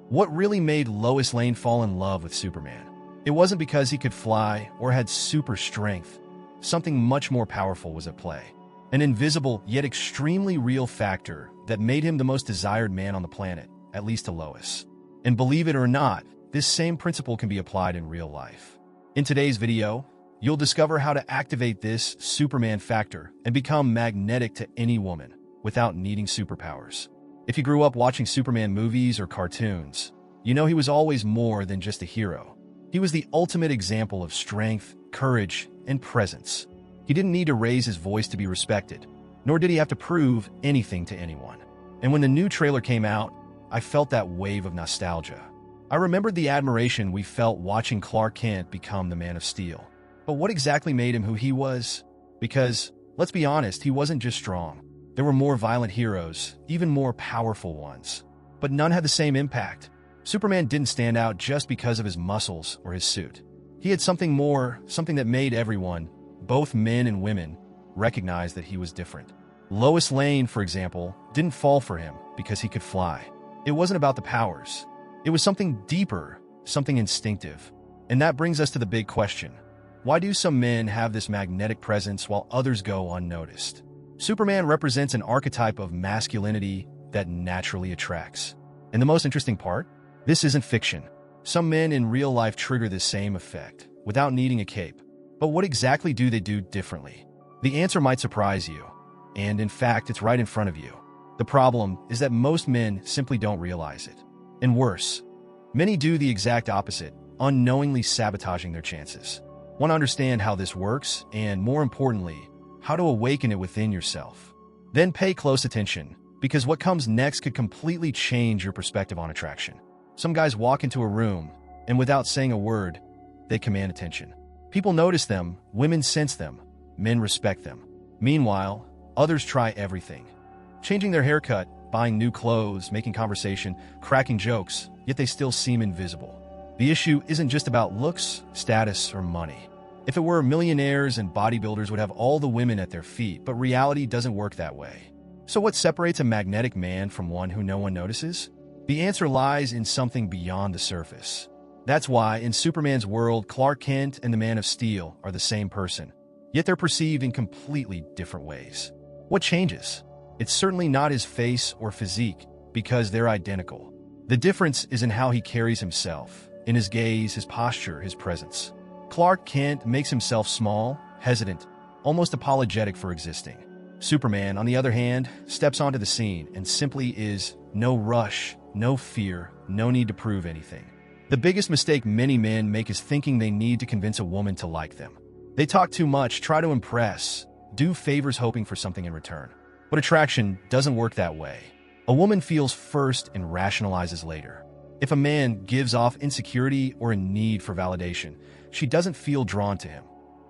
What really made Lois Lane fall in love with Superman? It wasn't because he could fly or had super strength. Something much more powerful was at play. An invisible, yet extremely real factor that made him the most desired man on the planet, at least to Lois. And believe it or not, this same principle can be applied in real life. In today's video, you'll discover how to activate this Superman factor and become magnetic to any woman without needing superpowers. If you grew up watching Superman movies or cartoons, you know he was always more than just a hero. He was the ultimate example of strength, courage, and presence. He didn't need to raise his voice to be respected, nor did he have to prove anything to anyone. And when the new trailer came out, I felt that wave of nostalgia. I remembered the admiration we felt watching Clark Kent become the Man of Steel. But what exactly made him who he was? Because, let's be honest, he wasn't just strong. There were more violent heroes, even more powerful ones. But none had the same impact. Superman didn't stand out just because of his muscles or his suit. He had something more, something that made everyone, both men and women, recognize that he was different. Lois Lane, for example, didn't fall for him because he could fly. It wasn't about the powers. It was something deeper, something instinctive. And that brings us to the big question. Why do some men have this magnetic presence while others go unnoticed? Superman represents an archetype of masculinity that naturally attracts. And the most interesting part? This isn't fiction. Some men in real life trigger this same effect without needing a cape. But what exactly do they do differently? The answer might surprise you. And in fact, it's right in front of you. The problem is that most men simply don't realize it. And worse, many do the exact opposite, unknowingly sabotaging their chances. Want to understand how this works, and more importantly, how to awaken it within yourself. Then pay close attention, because what comes next could completely change your perspective on attraction. Some guys walk into a room, and without saying a word, they command attention. People notice them, women sense them, men respect them. Meanwhile, others try everything. Changing their haircut, buying new clothes, making conversation, cracking jokes, yet they still seem invisible. The issue isn't just about looks, status, or money. If it were, millionaires and bodybuilders would have all the women at their feet, but reality doesn't work that way. So what separates a magnetic man from one who no one notices? The answer lies in something beyond the surface. That's why, in Superman's world, Clark Kent and the Man of Steel are the same person, yet they're perceived in completely different ways. What changes? It's certainly not his face or physique, because they're identical. The difference is in how he carries himself, in his gaze, his posture, his presence. Clark Kent makes himself small, hesitant, almost apologetic for existing. Superman, on the other hand, steps onto the scene and simply is no rush, no fear, no need to prove anything. The biggest mistake many men make is thinking they need to convince a woman to like them. They talk too much, try to impress, do favors hoping for something in return. But attraction doesn't work that way. A woman feels first and rationalizes later. If a man gives off insecurity or a need for validation, she doesn't feel drawn to him.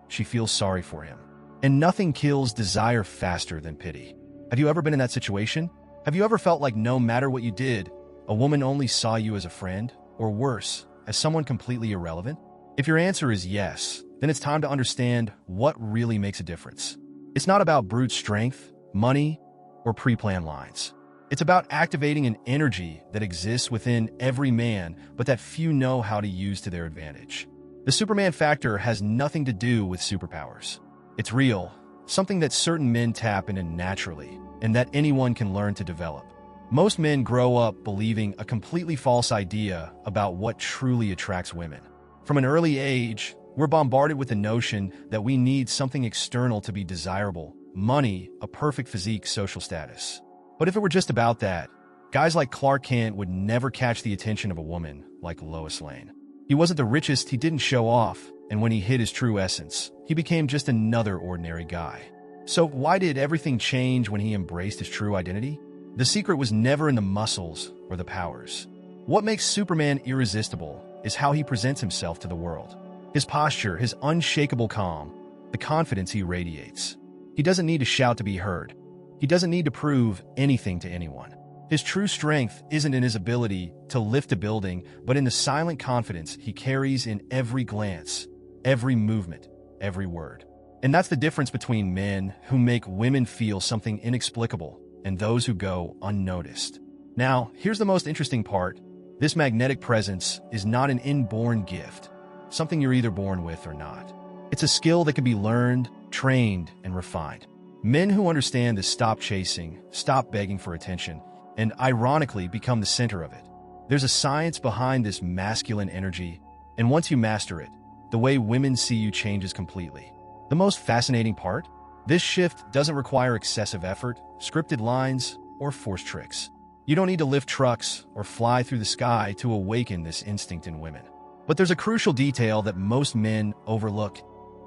She feels sorry for him. And nothing kills desire faster than pity. Have you ever been in that situation? Have you ever felt like no matter what you did, a woman only saw you as a friend, or worse, as someone completely irrelevant? If your answer is yes, then it's time to understand what really makes a difference. It's not about brute strength, money, or pre-planned lines. It's about activating an energy that exists within every man, but that few know how to use to their advantage. The Superman factor has nothing to do with superpowers. It's real, something that certain men tap into naturally, and that anyone can learn to develop. Most men grow up believing a completely false idea about what truly attracts women. From an early age, we're bombarded with the notion that we need something external to be desirable: money, a perfect physique, social status. But if it were just about that, guys like Clark Kent would never catch the attention of a woman like Lois Lane. He wasn't the richest, he didn't show off, and when he hid his true essence, he became just another ordinary guy. So why did everything change when he embraced his true identity? The secret was never in the muscles or the powers. What makes Superman irresistible is how he presents himself to the world. His posture, his unshakable calm, the confidence he radiates. He doesn't need to shout to be heard. He doesn't need to prove anything to anyone. His true strength isn't in his ability to lift a building, but in the silent confidence he carries in every glance, every movement, every word. And that's the difference between men who make women feel something inexplicable and those who go unnoticed. Now, here's the most interesting part. This magnetic presence is not an inborn gift, something you're either born with or not. It's a skill that can be learned, trained, and refined. Men who understand this stop chasing, stop begging for attention, and ironically become the center of it. There's a science behind this masculine energy, and once you master it, the way women see you changes completely. The most fascinating part? This shift doesn't require excessive effort, scripted lines, or forced tricks. You don't need to lift trucks or fly through the sky to awaken this instinct in women. But there's a crucial detail that most men overlook,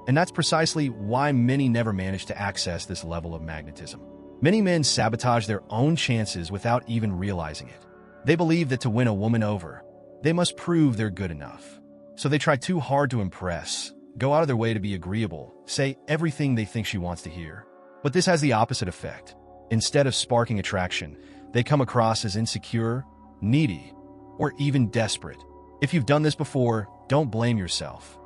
and that's precisely why many never manage to access this level of magnetism. Many men sabotage their own chances without even realizing it. They believe that to win a woman over, they must prove they're good enough. So they try too hard to impress, go out of their way to be agreeable, say everything they think she wants to hear. But this has the opposite effect. Instead of sparking attraction, they come across as insecure, needy, or even desperate. If you've done this before, don't blame yourself.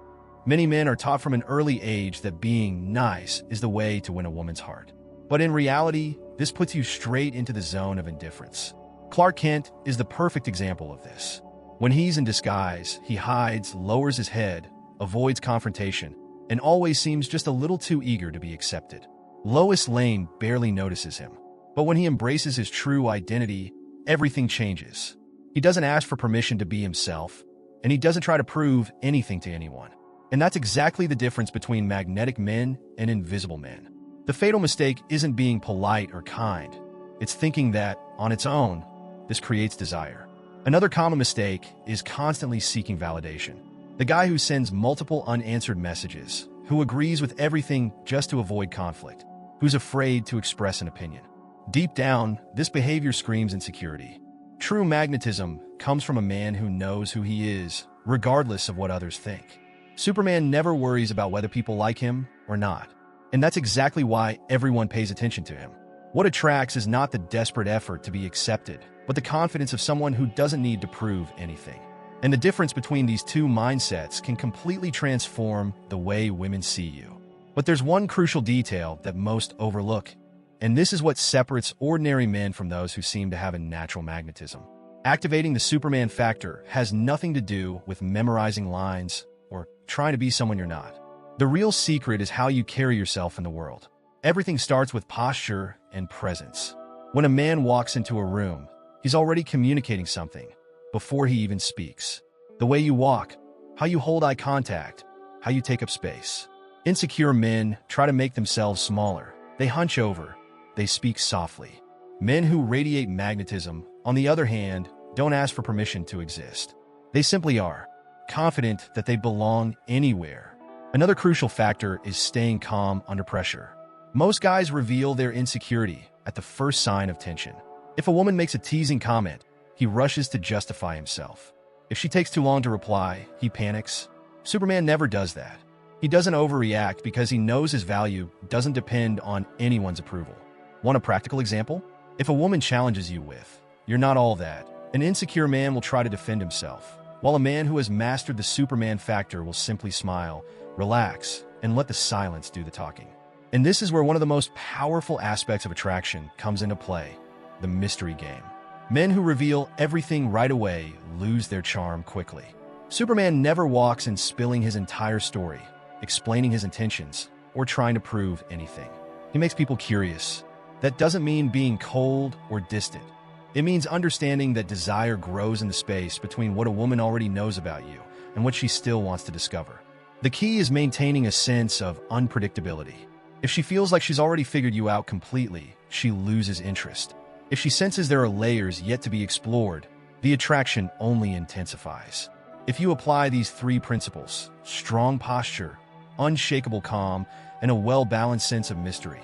Many men are taught from an early age that being nice is the way to win a woman's heart. But in reality, this puts you straight into the zone of indifference. Clark Kent is the perfect example of this. When he's in disguise, he hides, lowers his head, avoids confrontation, and always seems just a little too eager to be accepted. Lois Lane barely notices him. But when he embraces his true identity, everything changes. He doesn't ask for permission to be himself, and he doesn't try to prove anything to anyone. And that's exactly the difference between magnetic men and invisible men. The fatal mistake isn't being polite or kind. It's thinking that, on its own, this creates desire. Another common mistake is constantly seeking validation. The guy who sends multiple unanswered messages, who agrees with everything just to avoid conflict, who's afraid to express an opinion. Deep down, this behavior screams insecurity. True magnetism comes from a man who knows who he is, regardless of what others think. Superman never worries about whether people like him or not. And that's exactly why everyone pays attention to him. What attracts is not the desperate effort to be accepted, but the confidence of someone who doesn't need to prove anything. And the difference between these two mindsets can completely transform the way women see you. But there's one crucial detail that most overlook, and this is what separates ordinary men from those who seem to have a natural magnetism. Activating the Superman factor has nothing to do with memorizing lines or trying to be someone you're not. The real secret is how you carry yourself in the world. Everything starts with posture and presence. When a man walks into a room, he's already communicating something before he even speaks. The way you walk, how you hold eye contact, how you take up space. Insecure men try to make themselves smaller. They hunch over. They speak softly. Men who radiate magnetism, on the other hand, don't ask for permission to exist. They simply are, confident that they belong anywhere. Another crucial factor is staying calm under pressure. Most guys reveal their insecurity at the first sign of tension. If a woman makes a teasing comment, he rushes to justify himself. If she takes too long to reply, he panics. Superman never does that. He doesn't overreact because he knows his value doesn't depend on anyone's approval. Want a practical example? If a woman challenges you with, "You're not all that," an insecure man will try to defend himself, while a man who has mastered the Superman factor will simply smile, relax, and let the silence do the talking. And this is where one of the most powerful aspects of attraction comes into play: the mystery game. Men who reveal everything right away lose their charm quickly. Superman never walks in spilling his entire story, explaining his intentions, or trying to prove anything. He makes people curious. That doesn't mean being cold or distant. It means understanding that desire grows in the space between what a woman already knows about you and what she still wants to discover. The key is maintaining a sense of unpredictability. If she feels like she's already figured you out completely, she loses interest. If she senses there are layers yet to be explored, the attraction only intensifies. If you apply these three principles, strong posture, unshakable calm, and a well-balanced sense of mystery,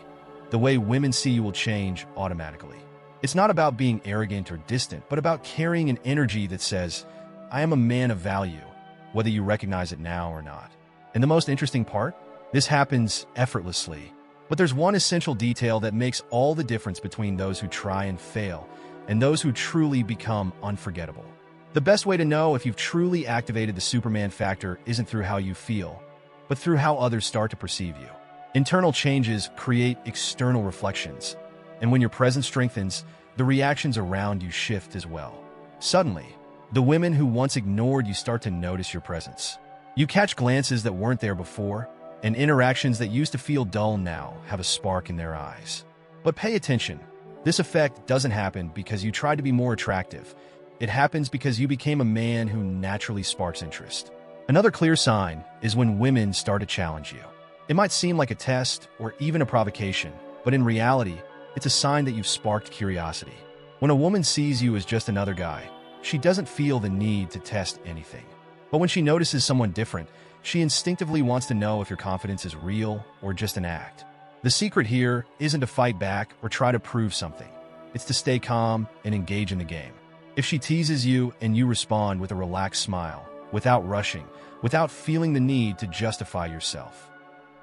the way women see you will change automatically. It's not about being arrogant or distant, but about carrying an energy that says, "I am a man of value," whether you recognize it now or not. And the most interesting part? This happens effortlessly. But there's one essential detail that makes all the difference between those who try and fail and those who truly become unforgettable. The best way to know if you've truly activated the Superman factor isn't through how you feel, but through how others start to perceive you. Internal changes create external reflections, and when your presence strengthens, the reactions around you shift as well. Suddenly, The women who once ignored you start to notice your presence. You catch glances that weren't there before, and interactions that used to feel dull now have a spark in their eyes. But pay attention. This effect doesn't happen because you tried to be more attractive. It happens because you became a man who naturally sparks interest. Another clear sign is when women start to challenge you. It might seem like a test or even a provocation, but in reality, it's a sign that you've sparked curiosity. When a woman sees you as just another guy, she doesn't feel the need to test anything. But when she notices someone different, she instinctively wants to know if your confidence is real or just an act. The secret here isn't to fight back or try to prove something. It's to stay calm and engage in the game. If she teases you and you respond with a relaxed smile, without rushing, without feeling the need to justify yourself,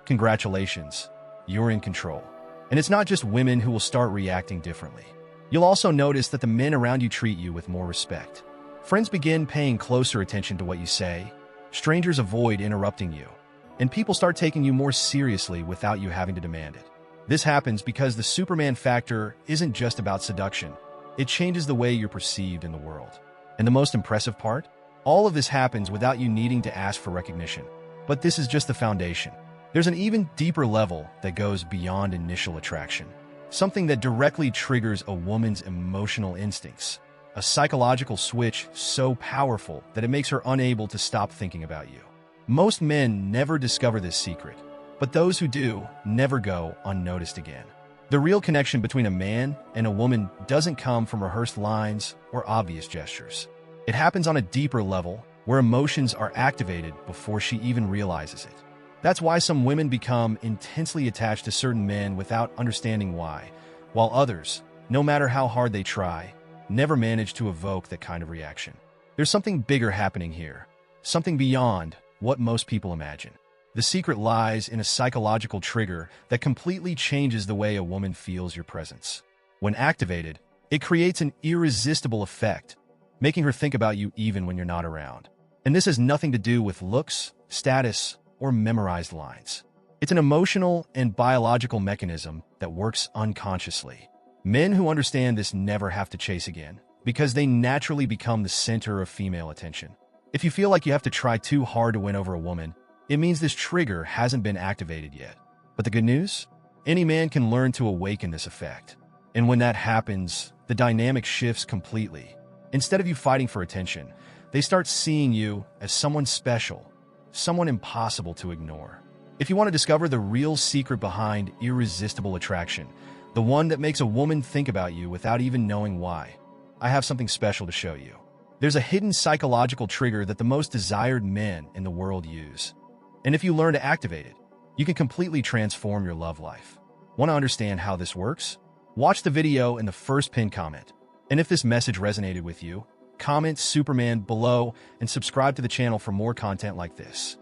congratulations, you're in control. And it's not just women who will start reacting differently. You'll also notice that the men around you treat you with more respect. Friends begin paying closer attention to what you say, strangers avoid interrupting you, and people start taking you more seriously without you having to demand it. This happens because the Superman factor isn't just about seduction. It changes the way you're perceived in the world. And the most impressive part? All of this happens without you needing to ask for recognition. But this is just the foundation. There's an even deeper level that goes beyond initial attraction. Something that directly triggers a woman's emotional instincts. A psychological switch so powerful that it makes her unable to stop thinking about you. Most men never discover this secret, but those who do never go unnoticed again. The real connection between a man and a woman doesn't come from rehearsed lines or obvious gestures. It happens on a deeper level where emotions are activated before she even realizes it. That's why some women become intensely attached to certain men without understanding why, while others, no matter how hard they try, never manage to evoke that kind of reaction. There's something bigger happening here, something beyond what most people imagine. The secret lies in a psychological trigger that completely changes the way a woman feels your presence. When activated, it creates an irresistible effect, making her think about you even when you're not around. And this has nothing to do with looks, status, or memorized lines. It's an emotional and biological mechanism that works unconsciously. Men who understand this never have to chase again, because they naturally become the center of female attention. If you feel like you have to try too hard to win over a woman, it means this trigger hasn't been activated yet. But the good news? Any man can learn to awaken this effect. And when that happens, the dynamic shifts completely. Instead of you fighting for attention, they start seeing you as someone special, someone impossible to ignore. If you want to discover the real secret behind irresistible attraction, the one that makes a woman think about you without even knowing why, I have something special to show you. There's a hidden psychological trigger that the most desired men in the world use. And if you learn to activate it, you can completely transform your love life. Want to understand how this works? Watch the video in the first pinned comment. And if this message resonated with you, comment Superman below and subscribe to the channel for more content like this.